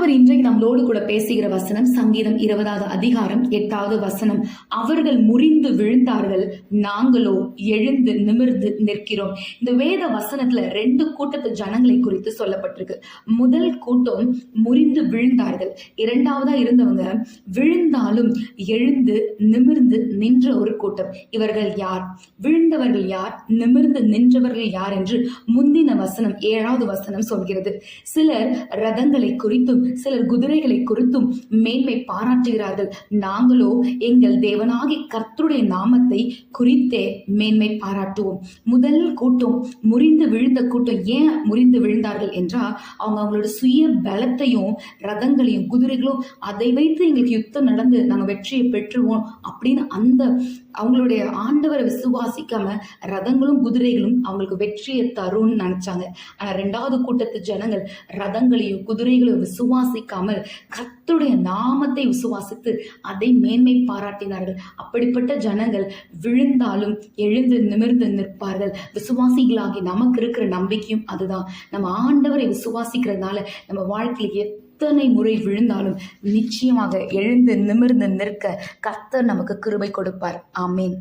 ஆண்டவர் இன்றைக்கு நம்மளோடு கூட பேசுகிற வசனம் சங்கீதம் 20வது அதிகாரம் 8வது வசனம். அவர்கள் முறிந்து விழுந்தார்கள், நாங்களோ எழுந்து நிமிர்ந்து நிற்கிறோம். இந்த வேத வசனத்துல 2 கூட்டத்து ஜனங்களை குறித்து சொல்லப்பட்டிருக்கு. முதல் கூட்டம் முறிந்து விழுந்தார்கள், இரண்டாவதா இருந்தவங்க விழுந்தாலும் எழுந்து நிமிர்ந்து நின்ற ஒரு கூட்டம். இவர்கள் யார்? விழுந்தவர்கள் யார்? நிமிர்ந்து நின்றவர்கள் யார் என்று முந்தின வசனம் 7வது வசனம் சொல்கிறது. சிலர் ரதங்களை குறித்தும் சிலர் குதிரைகளை குறித்தும் மேன்மை பாராட்டுகிறார்கள். நாங்களோ எங்கள் தேவனாகிய கர்த்தருடைய நாமத்தை குறித்தே மேன்மை பாராட்டுவோம். முதல் கூட்டம் முறிந்து விழுந்த கூட்டம். ஏன் முறிந்து விழுந்தார்கள் என்றால் அவங்களோட சுய பலத்தையும் ரதங்களையும் குதிரைகளும் அதை வைத்து எங்களுக்கு யுத்தம் நடந்து நாங்கள் வெற்றியை பெற்றுவோம் அப்படின்னு அந்த அவங்களுடைய ஆண்டவரை விசுவாசிக்காம ரதங்களும் குதிரைகளும் அவங்களுக்கு வெற்றியை தரும்னு நினைச்சாங்க. ஆனா 2வது கூட்டத்து ஜனங்கள் ரதங்களையும் குதிரைகளையும் விசுவாசிக்காமல் கர்த்தருடைய நாமத்தை விசுவாசித்து அதை மேன்மை பாராட்டினார்கள். அப்படிப்பட்ட ஜனங்கள் விழுந்தாலும் எழுந்து நிமிர்ந்து நிற்பார்கள். விசுவாசிகளாகி நமக்கு இருக்கிற நம்பிக்கையும் அதுதான். நம்ம ஆண்டவரை விசுவாசிக்கிறதுனால நம்ம வாழ்க்கையில எத்தனை முறை விழுந்தாலும் நிச்சயமாக எழுந்து நிமிர்ந்து நிற்க கர்த்தர் நமக்கு கிருபை கொடுப்பார். ஆமேன்.